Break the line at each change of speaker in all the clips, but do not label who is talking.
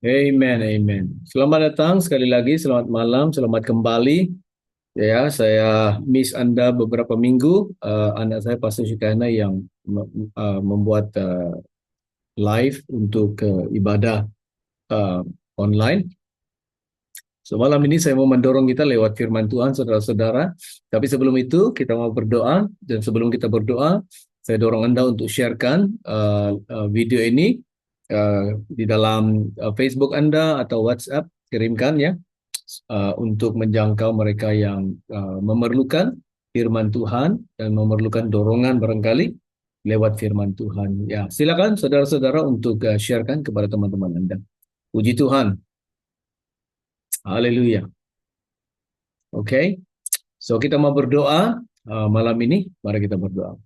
Amen, amen. Selamat datang sekali lagi, selamat malam, selamat kembali. Ya, saya miss Anda beberapa minggu. Anak saya Pastor Syukana yang membuat live untuk ibadah uh, online. So, malam ini saya mau mendorong kita lewat firman Tuhan, saudara-saudara. Tapi sebelum itu, kita mau berdoa. Dan sebelum kita berdoa, saya dorong Anda untuk sharekan video ini di dalam Facebook Anda atau WhatsApp. Kirimkan ya, untuk menjangkau mereka yang memerlukan firman Tuhan dan memerlukan dorongan barangkali lewat firman Tuhan. Ya, silakan saudara-saudara untuk sharekan kepada teman-teman Anda. Puji Tuhan. Haleluya. Oke. So kita mau berdoa malam ini. Mari kita berdoa.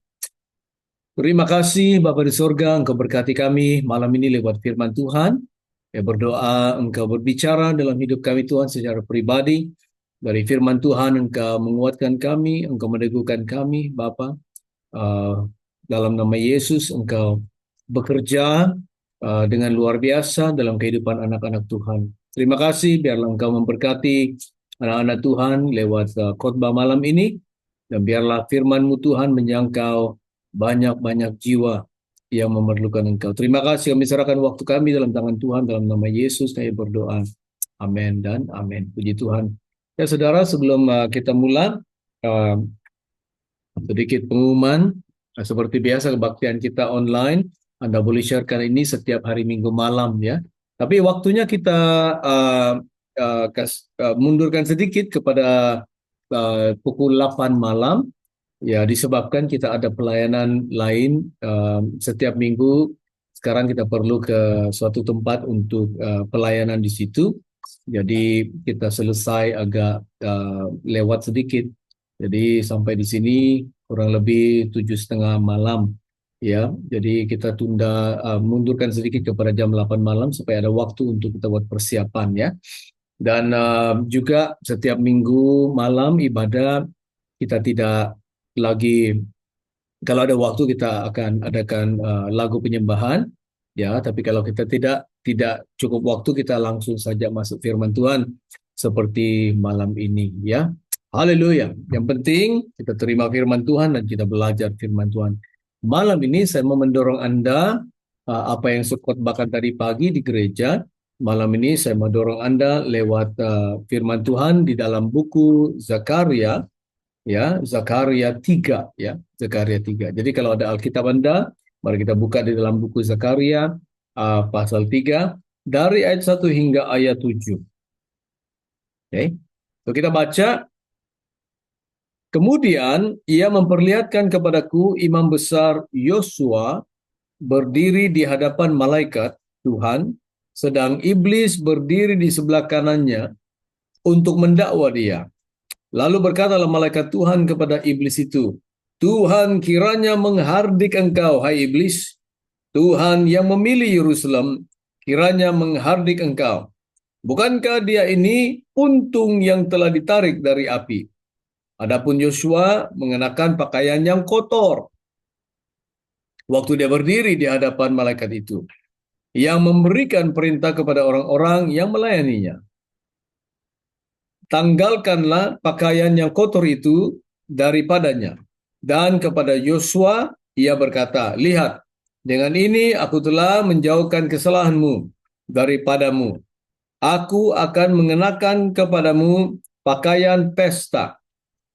Terima kasih Bapa di sorga, Engkau berkati kami malam ini lewat firman Tuhan. Ya berdoa Engkau berbicara dalam hidup kami Tuhan secara pribadi. Dari firman Tuhan Engkau menguatkan kami, Engkau meneguhkan kami Bapa. Dalam nama Yesus Engkau bekerja dengan luar biasa dalam kehidupan anak-anak Tuhan. Terima kasih, biarlah Engkau memberkati anak-anak Tuhan lewat khotbah malam ini. Dan biarlah firman-Mu Tuhan menjangkau banyak-banyak jiwa yang memerlukan Engkau. Terima kasih, kami serahkan waktu kami dalam tangan Tuhan, dalam nama Yesus kami berdoa. Amin dan amin. Puji Tuhan. Ya saudara, sebelum kita mulai, uh, sedikit pengumuman. Seperti biasa kebaktian kita online, Anda boleh sharekan ini setiap hari Minggu malam ya. Tapi waktunya kita uh, mundurkan sedikit kepada pukul 8 malam. Ya, disebabkan kita ada pelayanan lain setiap minggu. Sekarang kita perlu ke suatu tempat untuk pelayanan di situ. Jadi kita selesai agak lewat sedikit. Jadi sampai di sini kurang lebih 7:30 malam. Ya, jadi kita mundurkan sedikit kepada jam 8 malam supaya ada waktu untuk kita buat persiapan ya. Dan juga setiap minggu malam ibadah kita tidak lagi, kalau ada waktu kita akan adakan lagu penyembahan ya, tapi kalau kita tidak cukup waktu kita langsung saja masuk firman Tuhan seperti malam ini ya. Haleluya. Yang penting kita terima firman Tuhan dan kita belajar firman Tuhan. Malam ini saya mau mendorong Anda apa yang saya khotbahkan tadi pagi di gereja. Malam ini saya mau dorong Anda lewat firman Tuhan di dalam buku Zakaria ya, Zakaria 3 ya, Zakaria 3. Jadi kalau ada Alkitab Anda, mari kita buka di dalam buku Zakaria pasal 3 dari ayat 1 hingga ayat 7. Oke. So kita baca, kemudian ia memperlihatkan kepadaku imam besar Yosua berdiri di hadapan malaikat Tuhan, sedang iblis berdiri di sebelah kanannya untuk mendakwa dia. Lalu berkatalah malaikat Tuhan kepada iblis itu, Tuhan kiranya menghardik engkau, hai iblis. Tuhan yang memilih Yerusalem, kiranya menghardik engkau. Bukankah dia ini puntung yang telah ditarik dari api? Adapun Yosua mengenakan pakaian yang kotor waktu dia berdiri di hadapan malaikat itu, yang memberikan perintah kepada orang-orang yang melayaninya. Tanggalkanlah pakaian yang kotor itu daripadanya. Dan kepada Yosua ia berkata, lihat, dengan ini aku telah menjauhkan kesalahanmu daripadamu. Aku akan mengenakan kepadamu pakaian pesta.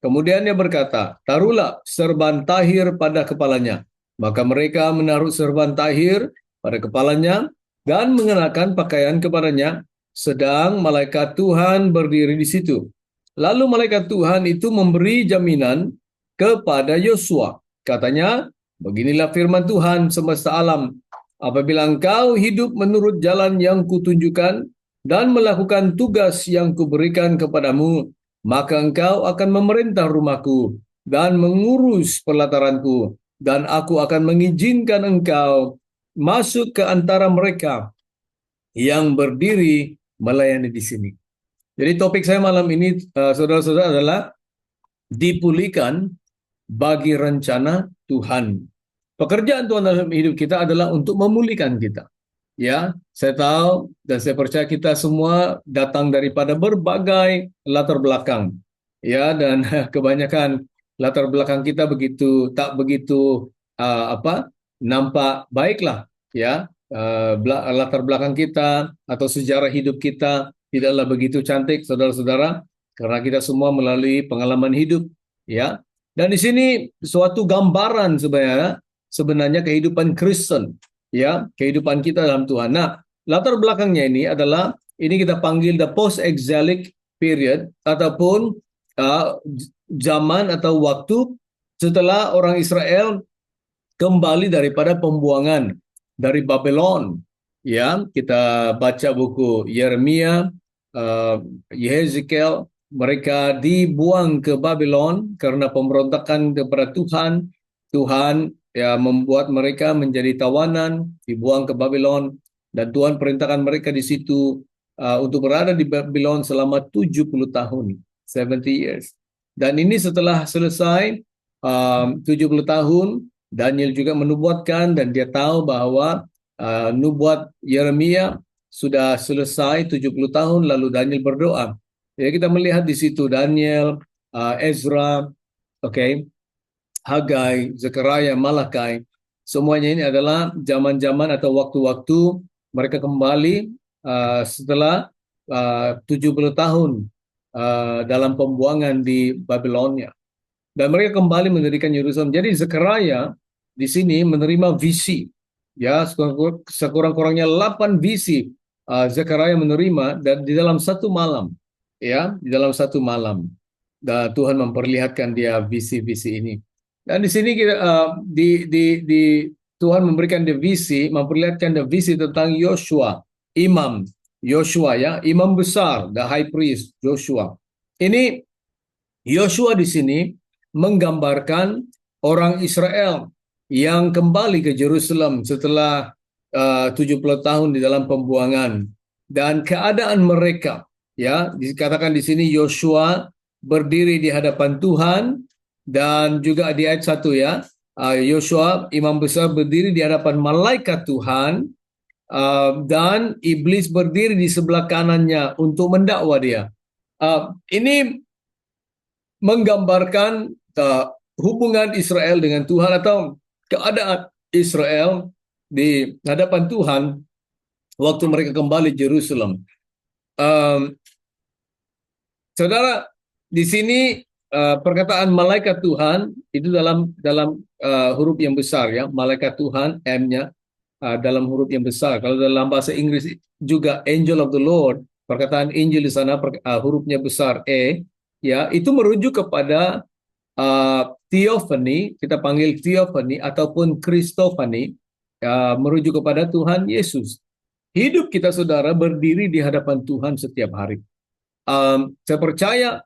Kemudian dia berkata, taruhlah serban tahir pada kepalanya. Maka mereka menaruh serban tahir pada kepalanya dan mengenakan pakaian kepadanya, sedang malaikat Tuhan berdiri di situ. Lalu malaikat Tuhan itu memberi jaminan kepada Yosua. Katanya, beginilah firman Tuhan semesta alam. Apabila engkau hidup menurut jalan yang kutunjukkan dan melakukan tugas yang kuberikan kepadamu, maka engkau akan memerintah rumahku dan mengurus pelataranku, dan aku akan mengizinkan engkau masuk ke antara mereka yang berdiri melayani di sini. Jadi topik saya malam ini, saudara-saudara, adalah dipulihkan bagi rencana Tuhan. Pekerjaan Tuhan dalam hidup kita adalah untuk memulihkan kita. Ya, saya tahu dan saya percaya kita semua datang daripada berbagai latar belakang. Ya, dan kebanyakan latar belakang kita tak begitu nampak baiklah, ya. Latar belakang kita atau sejarah hidup kita tidaklah begitu cantik, saudara-saudara, karena kita semua melalui pengalaman hidup, ya. Dan di sini suatu gambaran sebenarnya kehidupan Kristen, ya, kehidupan kita dalam Tuhan. Nah, latar belakangnya ini kita panggil the post-exilic period, ataupun zaman atau waktu setelah orang Israel kembali daripada pembuangan dari Babylon. Ya, kita baca buku Yeremia, uh, Yehezekiel, mereka dibuang ke Babylon karena pemberontakan kepada Tuhan. Tuhan ya membuat mereka menjadi tawanan, dibuang ke Babylon, dan Tuhan perintahkan mereka di situ untuk berada di Babylon selama 70 tahun, 70 years. Dan ini setelah selesai 70 tahun, Daniel juga menubuatkan dan dia tahu bahwa nubuat Yeremia sudah selesai 70 tahun, lalu Daniel berdoa. Ya, kita melihat di situ Daniel, Ezra, okay, Hagai, Zekaria, Malakai, semuanya ini adalah zaman-zaman atau waktu-waktu mereka kembali setelah 70 tahun dalam pembuangan di Babilonia. Dan mereka kembali mendirikan Yerusalem. Jadi Zekaria di sini menerima visi. Ya, sekurang-kurangnya 8 visi Zekaria menerima dan di dalam satu malam. Ya, di dalam satu malam. Dan Tuhan memperlihatkan dia visi-visi ini. Dan di sini kita Tuhan memberikan dia visi, memperlihatkan dia visi tentang Yosua, imam Yosua, ya, imam besar, the high priest Joshua. Ini Yosua di sini menggambarkan orang Israel yang kembali ke Jerusalem setelah 70 tahun di dalam pembuangan, dan keadaan mereka, ya, dikatakan di sini Yosua berdiri di hadapan Tuhan, dan juga di ayat 1, ya, Yosua imam besar berdiri di hadapan malaikat Tuhan, dan iblis berdiri di sebelah kanannya untuk mendakwa dia. Ini menggambarkan hubungan Israel dengan Tuhan atau keadaan Israel di hadapan Tuhan waktu mereka kembali Jerusalem. Saudara, di sini perkataan malaikat Tuhan itu dalam huruf yang besar, ya, malaikat Tuhan, M-nya dalam huruf yang besar. Kalau dalam bahasa Inggris juga angel of the Lord, perkataan angel di sana hurufnya besar E, ya, itu merujuk kepada theophany, kita panggil theophany ataupun Christophany, merujuk kepada Tuhan Yesus. Hidup kita, saudara, berdiri di hadapan Tuhan setiap hari. Saya percaya,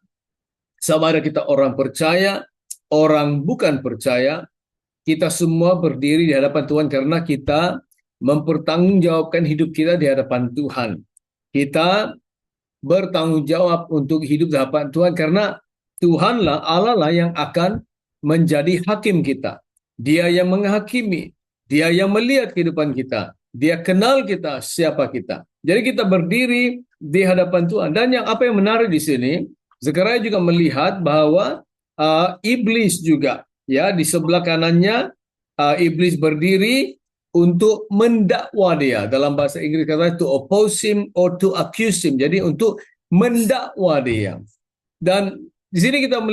sama ada kita orang percaya, orang bukan percaya, kita semua berdiri di hadapan Tuhan karena kita mempertanggungjawabkan hidup kita di hadapan Tuhan. Kita bertanggung jawab untuk hidup di hadapan Tuhan karena Tuhanlah, Allah lah yang akan menjadi hakim kita. Dia yang menghakimi, dia yang melihat kehidupan kita, dia kenal kita, siapa kita. Jadi kita berdiri di hadapan Tuhan. Dan apa yang menarik di sini, Zekaria juga melihat bahwa iblis juga, ya, di sebelah kanannya iblis berdiri untuk mendakwa dia. Dalam bahasa Inggris kata to oppose him or to accuse him. Jadi untuk mendakwa dia. Dan di sini kita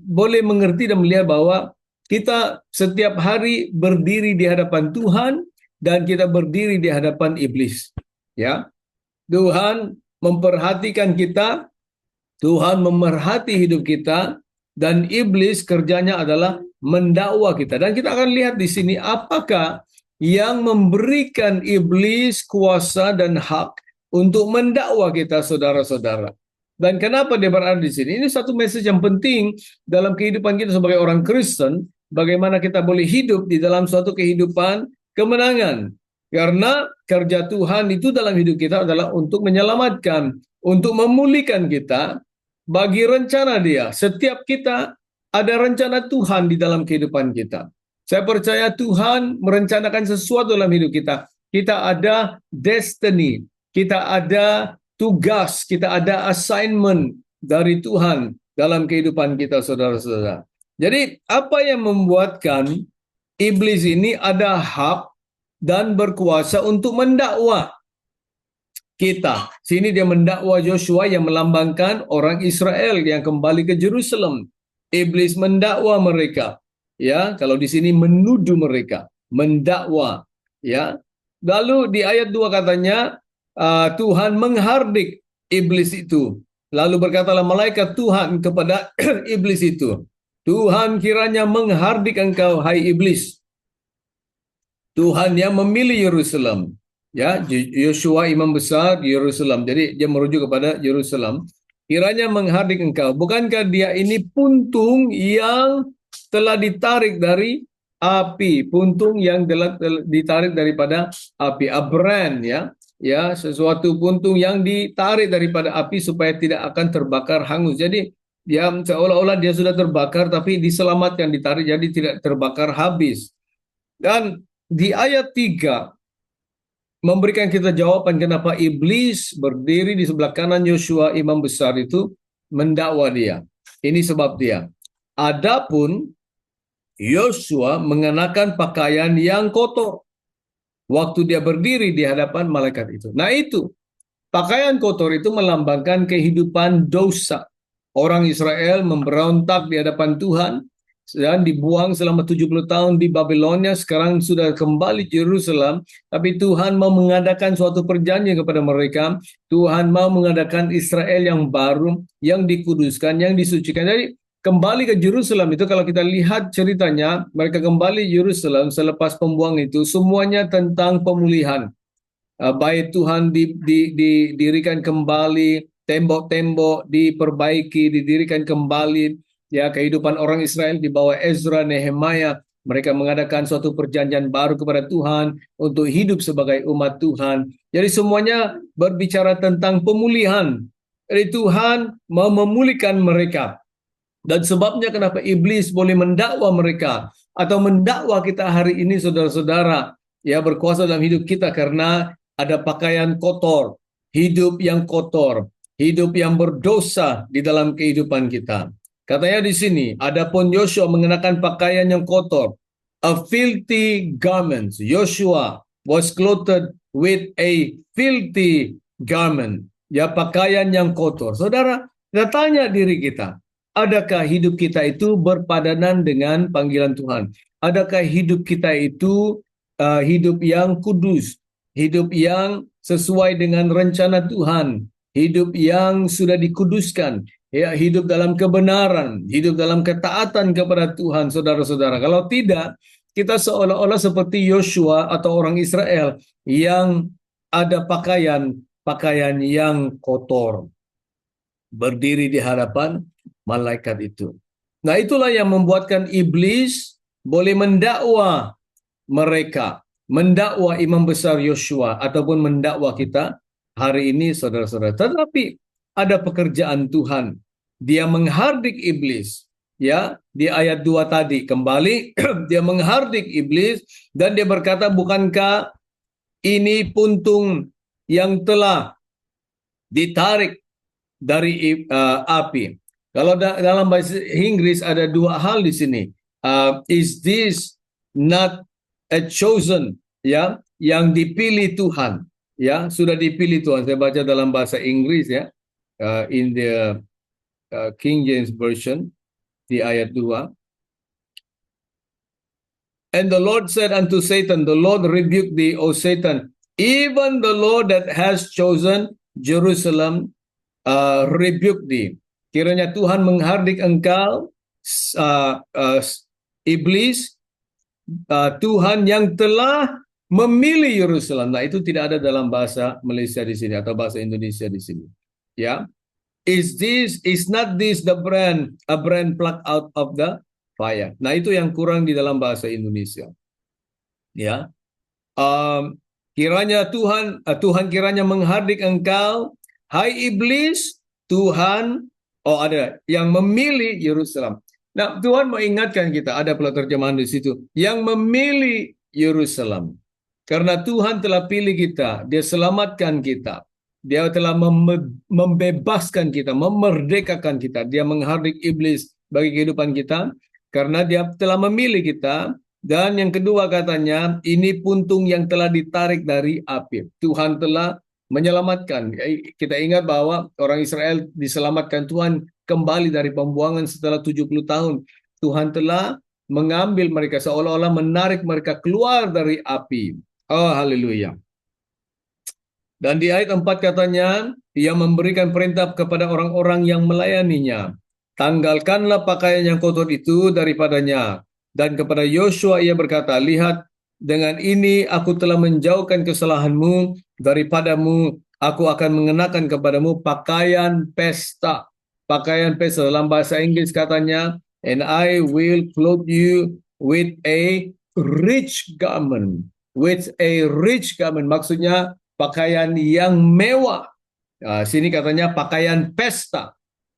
boleh mengerti dan melihat bahwa kita setiap hari berdiri di hadapan Tuhan dan kita berdiri di hadapan iblis. Ya, Tuhan memperhatikan kita, Tuhan memerhati hidup kita, dan iblis kerjanya adalah mendakwa kita. Dan kita akan lihat di sini apakah yang memberikan iblis kuasa dan hak untuk mendakwa kita, saudara-saudara. Dan kenapa dia berada di sini? Ini satu message yang penting dalam kehidupan kita sebagai orang Kristen, bagaimana kita boleh hidup di dalam suatu kehidupan kemenangan. Karena kerja Tuhan itu dalam hidup kita adalah untuk menyelamatkan, untuk memulihkan kita bagi rencana Dia. Setiap kita ada rencana Tuhan di dalam kehidupan kita. Saya percaya Tuhan merencanakan sesuatu dalam hidup kita. kita ada destiny, kita ada tugas, kita ada assignment dari Tuhan dalam kehidupan kita, saudara-saudara. Jadi, apa yang membuatkan iblis ini ada hak dan berkuasa untuk mendakwa kita? Sini dia mendakwa Yosua yang melambangkan orang Israel yang kembali ke Jerusalem. Iblis mendakwa mereka. Ya, kalau di sini menuduh mereka, mendakwa. Ya, lalu di ayat 2 katanya Tuhan menghardik iblis itu. Lalu berkatalah malaikat Tuhan kepada iblis itu, Tuhan kiranya menghardik engkau, hai iblis. Tuhan yang memilih Yerusalem. Ya, Yosua imam besar Yerusalem. Jadi dia merujuk kepada Yerusalem. Kiranya menghardik engkau. Bukankah dia ini puntung yang telah ditarik dari api, puntung yang telah ditarik daripada api, a brand, ya. Ya, sesuatu puntung yang ditarik daripada api supaya tidak akan terbakar hangus. Jadi dia seolah-olah dia sudah terbakar tapi diselamatkan, ditarik jadi tidak terbakar habis. Dan di ayat 3 memberikan kita jawaban kenapa iblis berdiri di sebelah kanan Yosua imam besar itu mendakwa dia. Ini sebab dia. Adapun Yosua mengenakan pakaian yang kotor waktu dia berdiri di hadapan malaikat itu. Nah itu, pakaian kotor itu melambangkan kehidupan dosa. Orang Israel memberontak di hadapan Tuhan dan dibuang selama 70 tahun di Babilonia, sekarang sudah kembali Yerusalem, tapi Tuhan mau mengadakan suatu perjanjian kepada mereka. Tuhan mau mengadakan Israel yang baru, yang dikuduskan, yang disucikan. Jadi kembali ke Yerusalem itu, kalau kita lihat ceritanya, mereka kembali Yerusalem selepas pembuangan itu, semuanya tentang pemulihan. Bait Tuhan didirikan kembali, tembok-tembok diperbaiki, didirikan kembali. Ya, kehidupan orang Israel di bawah Ezra, Nehemia, mereka mengadakan suatu perjanjian baru kepada Tuhan untuk hidup sebagai umat Tuhan. Jadi semuanya berbicara tentang pemulihan. Jadi Tuhan mau memulihkan mereka. Dan sebabnya kenapa iblis boleh mendakwa mereka atau mendakwa kita hari ini, saudara-saudara, ya, berkuasa dalam hidup kita karena ada pakaian kotor, hidup yang kotor, hidup yang berdosa di dalam kehidupan kita. Katanya di sini, adapun Yosua mengenakan pakaian yang kotor, a filthy garment. Joshua was clothed with a filthy garment. Ya, pakaian yang kotor. Saudara, kita tanya diri kita, adakah hidup kita itu berpadanan dengan panggilan Tuhan? Adakah hidup kita itu hidup yang kudus, hidup yang sesuai dengan rencana Tuhan, hidup yang sudah dikuduskan, ya, hidup dalam kebenaran, hidup dalam ketaatan kepada Tuhan, saudara-saudara. Kalau tidak, kita seolah-olah seperti Yosua atau orang Israel yang ada pakaian yang kotor, berdiri di hadapan malaikat itu. Nah, itulah yang membuatkan iblis boleh mendakwa mereka, mendakwa imam besar Yosua ataupun mendakwa kita hari ini, saudara-saudara. Tetapi ada pekerjaan Tuhan. Dia menghardik iblis. Ya, di ayat 2 tadi kembali dia menghardik iblis dan dia berkata, bukankah ini puntung yang telah ditarik dari api? Kalau dalam bahasa Inggris ada dua hal di sini. Is this not a chosen, ya, yang dipilih Tuhan, ya, sudah dipilih Tuhan. Saya baca dalam bahasa Inggris, ya, in the King James Version di ayat 2. And the Lord said unto Satan, the Lord rebuked thee, O Satan, even the Lord that has chosen Jerusalem rebuke thee. Kiranya Tuhan menghardik engkau, iblis, Tuhan yang telah memilih Yerusalem. Nah, itu tidak ada dalam bahasa Malaysia di sini atau bahasa Indonesia di sini. Ya, is not this the brand, a brand plucked out of the fire? Nah, itu yang kurang di dalam bahasa Indonesia. Ya, kiranya Tuhan kiranya menghardik engkau, hai iblis, Tuhan, ada yang memilih Yerusalem. Nah, Tuhan mengingatkan kita, ada pula terjemahan di situ, yang memilih Yerusalem. Karena Tuhan telah pilih kita, Dia selamatkan kita. Dia telah membebaskan kita, memerdekakan kita. Dia menghardik iblis bagi kehidupan kita. Karena Dia telah memilih kita. Dan yang kedua katanya, ini puntung yang telah ditarik dari api. Tuhan telah menyelamatkan. Kita ingat bahwa orang Israel diselamatkan Tuhan kembali dari pembuangan setelah 70 tahun. Tuhan telah mengambil mereka, seolah-olah menarik mereka keluar dari api. Oh, haleluya. Dan di ayat 4 katanya, Ia memberikan perintah kepada orang-orang yang melayaninya. Tanggalkanlah pakaian yang kotor itu daripadanya. Dan kepada Yosua ia berkata, lihat, dengan ini aku telah menjauhkan kesalahanmu daripadamu. Aku akan mengenakan kepadamu pakaian pesta. Pakaian pesta dalam bahasa Inggris katanya, and I will clothe you with a rich garment. With a rich garment, maksudnya pakaian yang mewah. Sini katanya pakaian pesta,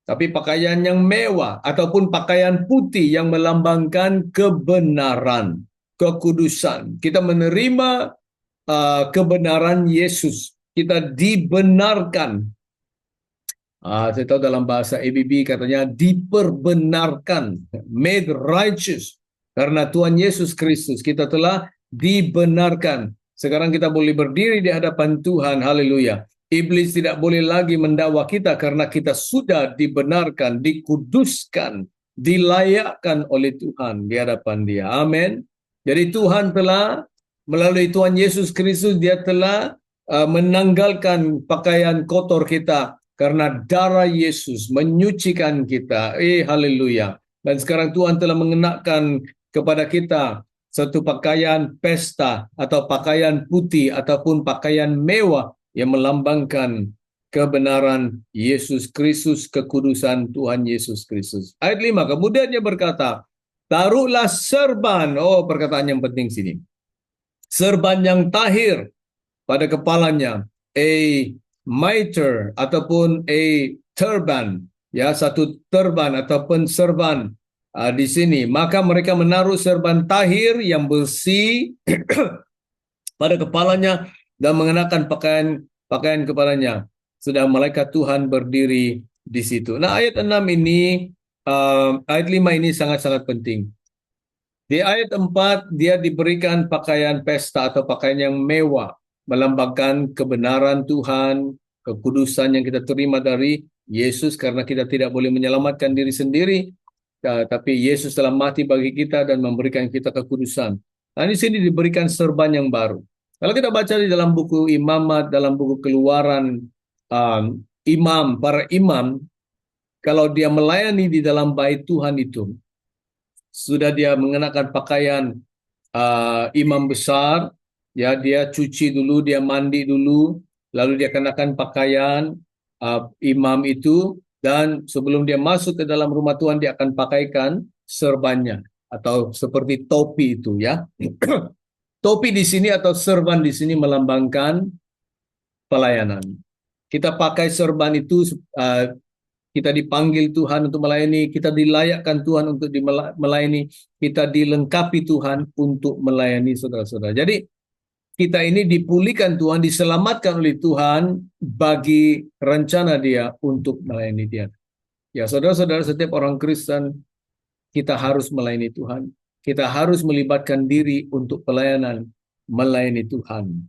tapi pakaian yang mewah ataupun pakaian putih yang melambangkan kebenaran, kekudusan. Kita menerima kebenaran Yesus. Kita dibenarkan. Saya tahu dalam bahasa ABB katanya diperbenarkan, made righteous. Karena Tuhan Yesus Kristus kita telah dibenarkan. Sekarang kita boleh berdiri di hadapan Tuhan, haleluya. Iblis tidak boleh lagi mendakwa kita karena kita sudah dibenarkan, dikuduskan, dilayakkan oleh Tuhan di hadapan Dia. Amin. Jadi Tuhan telah, melalui Tuhan Yesus Kristus, Dia telah menanggalkan pakaian kotor kita karena darah Yesus menyucikan kita. Haleluya. Dan sekarang Tuhan telah mengenakan kepada kita satu pakaian pesta atau pakaian putih ataupun pakaian mewah yang melambangkan kebenaran Yesus Kristus, kekudusan Tuhan Yesus Kristus. Ayat 5, kemudian Dia berkata, taruhlah serban. Oh, perkataan yang penting sini. Serban yang tahir pada kepalanya, a mitre ataupun a turban, ya, satu turban ataupun serban di sini. Maka mereka menaruh serban tahir yang bersih pada kepalanya dan mengenakan pakaian kepalanya. Sedang malaikat Tuhan berdiri di situ. Nah, ayat 6 ini, ayat 5 ini sangat-sangat penting. Di ayat 4, dia diberikan pakaian pesta atau pakaian yang mewah, melambangkan kebenaran Tuhan, kekudusan yang kita terima dari Yesus, karena kita tidak boleh menyelamatkan diri sendiri, tapi Yesus telah mati bagi kita dan memberikan kita kekudusan. Nah, di sini diberikan serban yang baru. Kalau kita baca di dalam buku Imamat, dalam buku Keluaran, para imam, kalau dia melayani di dalam bait Tuhan itu, sudah dia mengenakan pakaian imam besar, ya, dia cuci dulu, dia mandi dulu, lalu dia kenakan pakaian imam itu, dan sebelum dia masuk ke dalam rumah Tuhan dia akan pakaikan serbannya atau seperti topi itu, ya. Topi di sini atau serban di sini melambangkan pelayanan. Kita pakai serban itu, kita dipanggil Tuhan untuk melayani, kita dilayakkan Tuhan untuk melayani, kita dilengkapi Tuhan untuk melayani saudara-saudara. Jadi kita ini dipulihkan Tuhan, diselamatkan oleh Tuhan bagi rencana Dia untuk melayani Dia. Ya, saudara-saudara, setiap orang Kristen kita harus melayani Tuhan. Kita harus melibatkan diri untuk pelayanan, melayani Tuhan.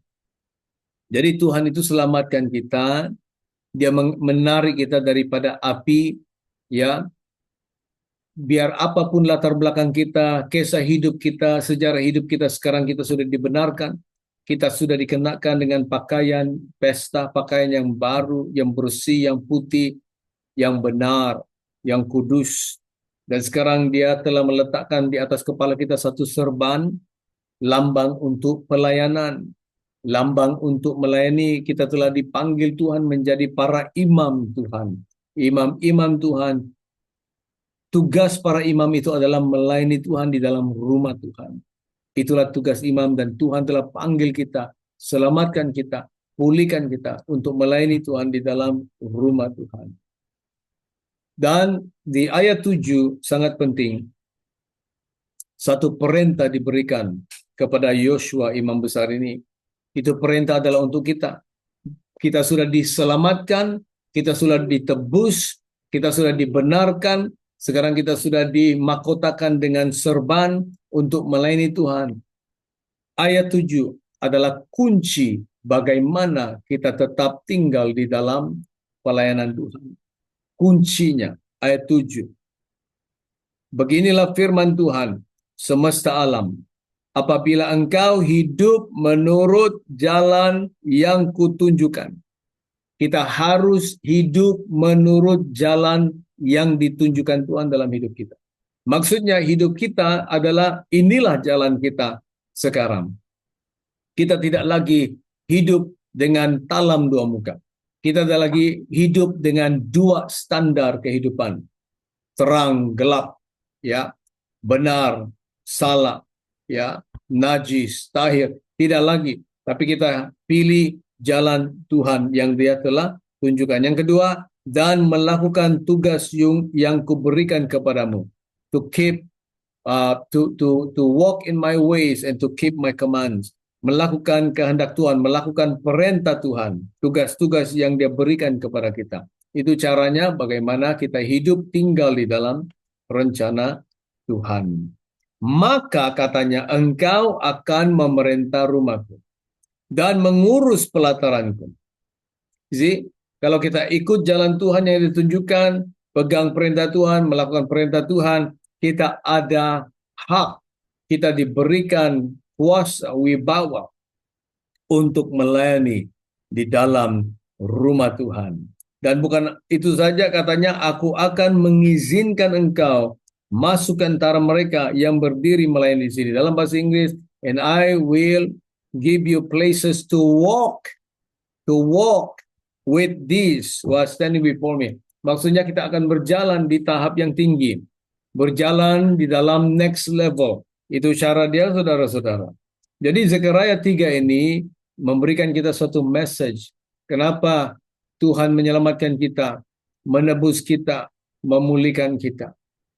Jadi Tuhan itu selamatkan kita, Dia menarik kita daripada api, ya. Biar apapun latar belakang kita, kisah hidup kita, sejarah hidup kita, sekarang kita sudah dibenarkan. Kita sudah dikenakan dengan pakaian pesta, pakaian yang baru, yang bersih, yang putih, yang benar, yang kudus. Dan sekarang Dia telah meletakkan di atas kepala kita satu serban, lambang untuk pelayanan, lambang untuk melayani. Kita telah dipanggil Tuhan menjadi para imam Tuhan. Imam-imam Tuhan. Tugas para imam itu adalah melayani Tuhan di dalam rumah Tuhan. Itulah tugas imam, dan Tuhan telah panggil kita, selamatkan kita, pulihkan kita untuk melayani Tuhan di dalam rumah Tuhan. Dan di ayat 7 sangat penting, satu perintah diberikan kepada Yosua imam besar ini. Itu perintah adalah untuk kita. Kita sudah diselamatkan, kita sudah ditebus, kita sudah dibenarkan, sekarang kita sudah dimahkotakan dengan serban untuk melayani Tuhan. Ayat 7 adalah kunci bagaimana kita tetap tinggal di dalam pelayanan Tuhan. Kuncinya, ayat 7. Beginilah firman Tuhan, semesta alam. Apabila engkau hidup menurut jalan yang kutunjukkan. Kita harus hidup menurut jalan yang ditunjukkan Tuhan dalam hidup kita. Maksudnya hidup kita adalah inilah jalan kita sekarang. Kita tidak lagi hidup dengan talam dua muka. Kita tidak lagi hidup dengan dua standar kehidupan. Terang, gelap, ya, benar, salah, ya, najis, tahir. Tidak lagi. Tapi kita pilih jalan Tuhan yang Dia telah tunjukkan. Yang kedua, dan melakukan tugas yang kuberikan kepadamu. To keep, to walk in my ways and to keep my commands. Melakukan kehendak Tuhan, melakukan perintah Tuhan. Tugas-tugas yang Dia berikan kepada kita. Itu caranya bagaimana kita hidup tinggal di dalam rencana Tuhan. Maka katanya, engkau akan memerintah rumahku dan mengurus pelataranku. Jadi, kalau kita ikut jalan Tuhan yang ditunjukkan, pegang perintah Tuhan, melakukan perintah Tuhan, kita ada hak, kita diberikan kuasa, wibawa untuk melayani di dalam rumah Tuhan. Dan bukan itu saja, katanya, aku akan mengizinkan engkau masuk ke antara mereka yang berdiri melayani di sini. Dalam bahasa Inggris, and I will give you places to walk with these who are standing before me. Maksudnya kita akan berjalan di tahap yang tinggi, berjalan di dalam next level. Itu cara dia, saudara-saudara. Jadi Zekaria 3 ini memberikan kita suatu message. Kenapa Tuhan menyelamatkan kita, menebus kita, memulihkan kita.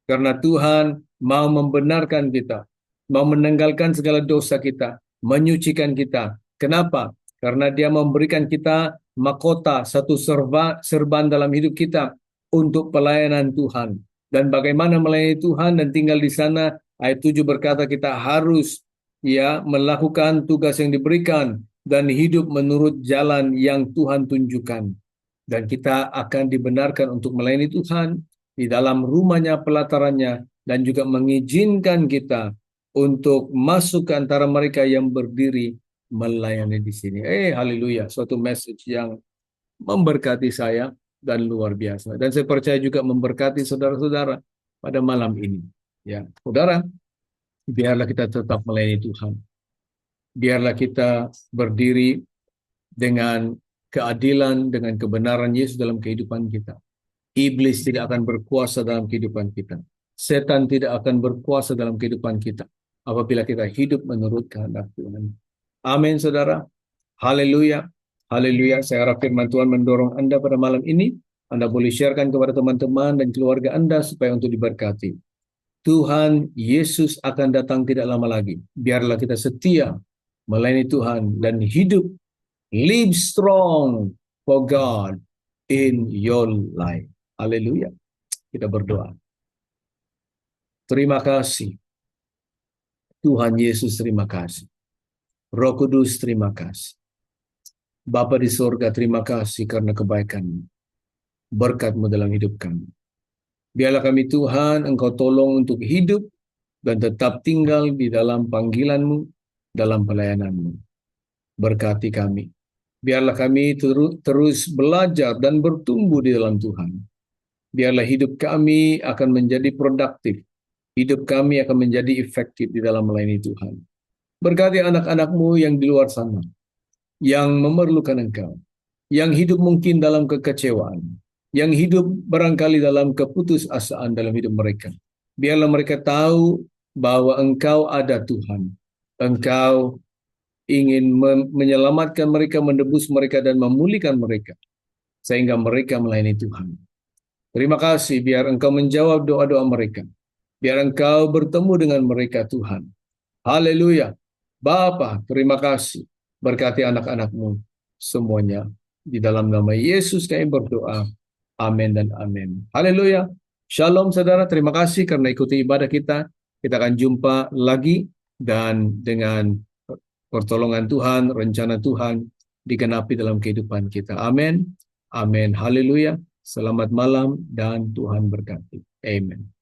Karena Tuhan mau membenarkan kita, mau menanggalkan segala dosa kita, menyucikan kita. Kenapa? Karena Dia memberikan kita mahkota, satu serban dalam hidup kita untuk pelayanan Tuhan. Dan bagaimana melayani Tuhan dan tinggal di sana, ayat 7 berkata kita harus melakukan tugas yang diberikan dan hidup menurut jalan yang Tuhan tunjukkan. Dan kita akan dibenarkan untuk melayani Tuhan di dalam rumahnya, pelatarannya, dan juga mengizinkan kita untuk masuk ke antara mereka yang berdiri melayani di sini. Haleluya, suatu message yang memberkati saya dan luar biasa. Dan saya percaya juga memberkati saudara-saudara pada malam ini. Ya, saudara, biarlah kita tetap melayani Tuhan. Biarlah kita berdiri dengan keadilan, dengan kebenaran Yesus dalam kehidupan kita. Iblis tidak akan berkuasa dalam kehidupan kita. Setan tidak akan berkuasa dalam kehidupan kita apabila kita hidup menurut kehendak Tuhan. Amin, saudara. Haleluya. Haleluya. Saya harap firman Tuhan mendorong Anda pada malam ini. Anda boleh sharekan kepada teman-teman dan keluarga Anda supaya untuk diberkati. Tuhan Yesus akan datang tidak lama lagi. Biarlah kita setia melayani Tuhan dan hidup, live strong for God in your life. Haleluya. Kita berdoa. Terima kasih. Tuhan Yesus, terima kasih. Roh Kudus, terima kasih. Bapa di surga, terima kasih karena kebaikan-Mu, berkat-Mu dalam hidup kami. Biarlah kami Tuhan, Engkau tolong untuk hidup dan tetap tinggal di dalam panggilan-Mu, dalam pelayanan-Mu. Berkati kami. Biarlah kami terus belajar dan bertumbuh di dalam Tuhan. Biarlah hidup kami akan menjadi produktif. Hidup kami akan menjadi efektif di dalam melayani Tuhan. Berkati anak-anak-Mu yang di luar sana, yang memerlukan Engkau, yang hidup mungkin dalam kekecewaan, yang hidup barangkali dalam keputusasaan dalam hidup mereka. Biarlah mereka tahu bahwa Engkau ada Tuhan. Engkau ingin menyelamatkan mereka, menebus mereka, dan memulihkan mereka, sehingga mereka melayani Tuhan. Terima kasih, biar Engkau menjawab doa-doa mereka. Biar Engkau bertemu dengan mereka, Tuhan. Haleluya. Bapa, terima kasih. berkati anak-anakmu semuanya. Di dalam nama Yesus kami berdoa. Amin dan amin. Haleluya. Shalom saudara, terima kasih karena ikuti ibadah kita. Kita akan jumpa lagi dan dengan pertolongan Tuhan, rencana Tuhan digenapi dalam kehidupan kita. Amin. Amin. Haleluya. Selamat malam dan Tuhan berkati. Amin.